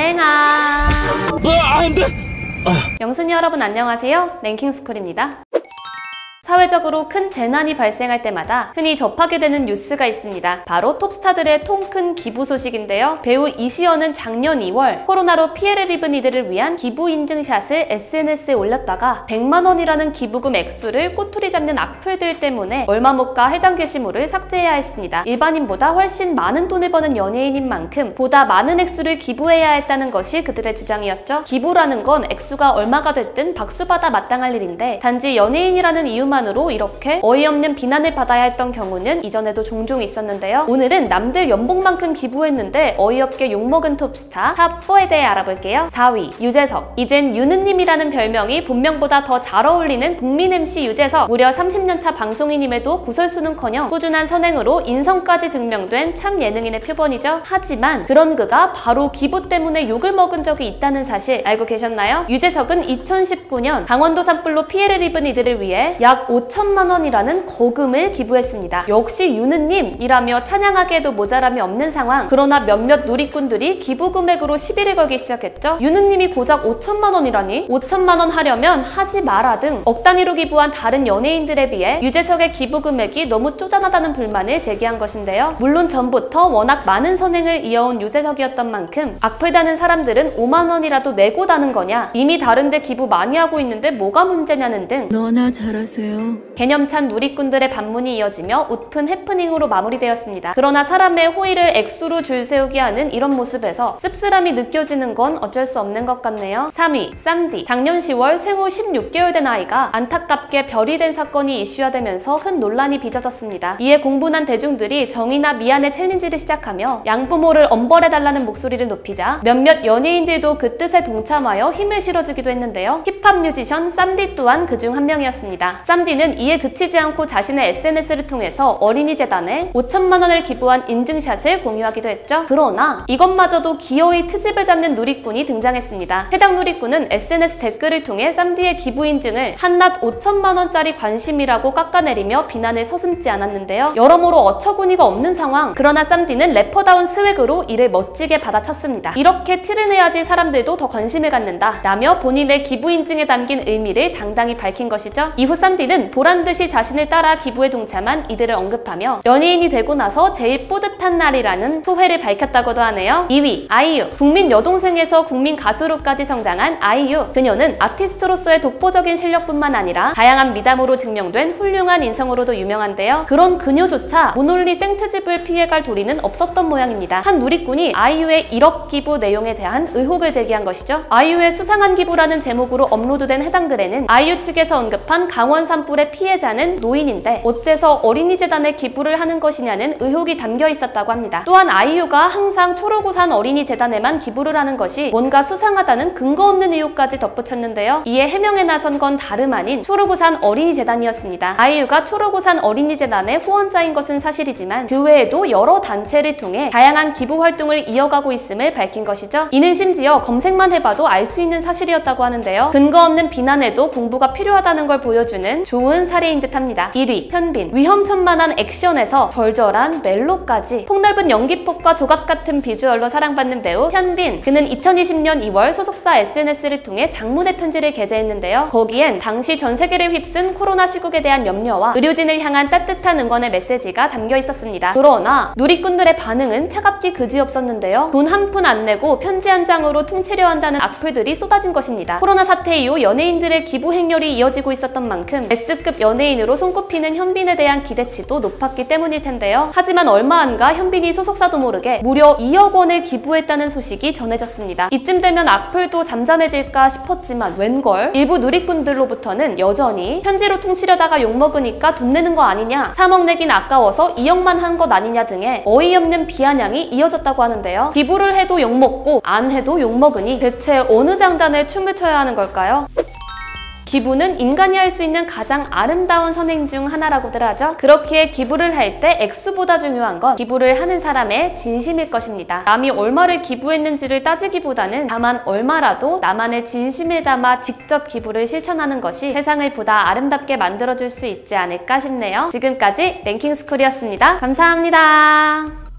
생아. 안 돼! 영순이 여러분 안녕하세요. 랭킹스쿨입니다. 사회적으로 큰 재난이 발생할 때마다 흔히 접하게 되는 뉴스가 있습니다. 바로 톱스타들의 통큰 기부 소식인데요. 배우 이시연은 작년 2월 코로나로 피해를 입은 이들을 위한 기부 인증샷을 SNS에 올렸다가 100만 원이라는 기부금 액수를 꼬투리 잡는 악플들 때문에 얼마 못 가 해당 게시물을 삭제해야 했습니다. 일반인보다 훨씬 많은 돈을 버는 연예인인 만큼 보다 많은 액수를 기부해야 했다는 것이 그들의 주장이었죠. 기부라는 건 액수가 얼마가 됐든 박수받아 마땅할 일인데 단지 연예인이라는 이유만 으로 이렇게 어이없는 비난을 받아야 했던 경우는 이전에도 종종 있었는데요. 오늘은 남들 연봉만큼 기부했는데 어이없게 욕먹은 톱스타 탑4에 대해 알아볼게요. 4위 유재석. 이젠 유느님이라는 별명이 본명보다 더 잘 어울리는 국민 MC 유재석. 무려 30년차 방송인임에도 구설수는커녕 꾸준한 선행으로 인성까지 증명된 참 예능인의 표본이죠. 하지만 그런 그가 바로 기부 때문에 욕을 먹은 적이 있다는 사실 알고 계셨나요? 유재석은 2019년 강원도 산불로 피해를 입은 이들을 위해 약 5천만 원이라는 거금을 기부했습니다. 역시 유느님이라며 찬양하기에도 모자람이 없는 상황. 그러나 몇몇 누리꾼들이 기부 금액으로 시비를 걸기 시작했죠. 유느님이 고작 5천만 원이라니? 5천만 원 하려면 하지 마라 등 억 단위로 기부한 다른 연예인들에 비해 유재석의 기부 금액이 너무 쪼잔하다는 불만을 제기한 것인데요. 물론 전부터 워낙 많은 선행을 이어온 유재석이었던 만큼 악플다는 사람들은 5만 원이라도 내고 다는 거냐? 이미 다른데 기부 많이 하고 있는데 뭐가 문제냐는 등 너나 잘하세요. 개념찬 누리꾼들의 반문이 이어지며 웃픈 해프닝으로 마무리되었습니다. 그러나 사람의 호의를 액수로 줄 세우게 하는 이런 모습에서 씁쓸함이 느껴지는 건 어쩔 수 없는 것 같네요. 3위 쌈디. 작년 10월 생후 16개월 된 아이가 안타깝게 별이 된 사건이 이슈화되면서 큰 논란이 빚어졌습니다. 이에 공분한 대중들이 정의나 미안의 챌린지를 시작하며 양부모를 엄벌해달라는 목소리를 높이자 몇몇 연예인들도 그 뜻에 동참하여 힘을 실어주기도 했는데요. 힙합 뮤지션 쌈디 또한 그중 한 명이었습니다. 쌈디는 이에 그치지 않고 자신의 SNS를 통해서 어린이재단에 5천만 원을 기부한 인증샷을 공유하기도 했죠. 그러나 이것마저도 기어이 트집을 잡는 누리꾼이 등장했습니다. 해당 누리꾼은 SNS 댓글을 통해 쌈디의 기부 인증을 한낱 5천만 원짜리 관심이라고 깎아내리며 비난을 서슴지 않았는데요. 여러모로 어처구니가 없는 상황. 그러나 쌈디는 래퍼다운 스웩으로 이를 멋지게 받아쳤습니다. 이렇게 티를 내야지 사람들도 더 관심을 갖는다 라며 본인의 기부 인증에 담긴 의미를 당당히 밝힌 것이죠. 이후 쌈디는 보란듯이 자신을 따라 기부에 동참한 이들을 언급하며 연예인이 되고 나서 제일 뿌듯한 날이라는 후회를 밝혔다고도 하네요. 2위 아이유. 국민 여동생에서 국민 가수로까지 성장한 아이유. 그녀는 아티스트로서의 독보적인 실력뿐만 아니라 다양한 미담으로 증명된 훌륭한 인성으로도 유명한데요. 그런 그녀조차 모놀리 생트집을 피해갈 도리는 없었던 모양입니다. 한 누리꾼이 아이유의 1억 기부 내용에 대한 의혹을 제기한 것이죠. 아이유의 수상한 기부라는 제목으로 업로드된 해당 글에는 아이유 측에서 언급한 강원 산불의 피해자는 노인인데 어째서 어린이재단에 기부를 하는 것이냐는 의혹이 담겨 있었다고 합니다. 또한 아이유가 항상 초록우산 어린이재단에만 기부를 하는 것이 뭔가 수상하다는 근거 없는 의혹까지 덧붙였는데요. 이에 해명에 나선 건 다름 아닌 초록우산 어린이재단이었습니다. 아이유가 초록우산 어린이재단의 후원자인 것은 사실이지만 그 외에도 여러 단체를 통해 다양한 기부 활동을 이어가고 있음을 밝힌 것이죠. 이는 심지어 검색만 해봐도 알 수 있는 사실이었다고 하는데요. 근거 없는 비난에도 공부가 필요하다는 걸 보여주는 좋은 사례인 듯합니다. 1위 현빈. 위험천만한 액션에서 절절한 멜로까지 폭넓은 연기폭과 조각 같은 비주얼로 사랑받는 배우 현빈. 그는 2020년 2월 소속사 SNS를 통해 장문의 편지를 게재했는데요. 거기엔 당시 전 세계를 휩쓴 코로나 시국에 대한 염려와 의료진을 향한 따뜻한 응원의 메시지가 담겨 있었습니다. 그러나 누리꾼들의 반응은 차갑기 그지없었는데요. 돈 한 푼 안 내고 편지 한 장으로 퉁치려 한다는 악플들이 쏟아진 것입니다. 코로나 사태 이후 연예인들의 기부 행렬이 이어지고 있었던 만큼 S급 연예인으로 손꼽히는 현빈에 대한 기대치도 높았기 때문일 텐데요. 하지만 얼마 안 가 현빈이 소속사도 모르게 무려 2억 원을 기부했다는 소식이 전해졌습니다. 이쯤 되면 악플도 잠잠해질까 싶었지만 웬걸 일부 누리꾼들로부터는 여전히 편지로 퉁치려다가 욕먹으니까 돈 내는 거 아니냐, 3억 내긴 아까워서 2억만 한 것 아니냐 등의 어이없는 비아냥이 이어졌다고 하는데요. 기부를 해도 욕먹고 안 해도 욕먹으니 대체 어느 장단에 춤을 춰야 하는 걸까요? 기부는 인간이 할 수 있는 가장 아름다운 선행 중 하나라고들 하죠. 그렇기에 기부를 할 때 액수보다 중요한 건 기부를 하는 사람의 진심일 것입니다. 남이 얼마를 기부했는지를 따지기보다는 다만 얼마라도 나만의 진심을 담아 직접 기부를 실천하는 것이 세상을 보다 아름답게 만들어줄 수 있지 않을까 싶네요. 지금까지 랭킹스쿨이었습니다. 감사합니다.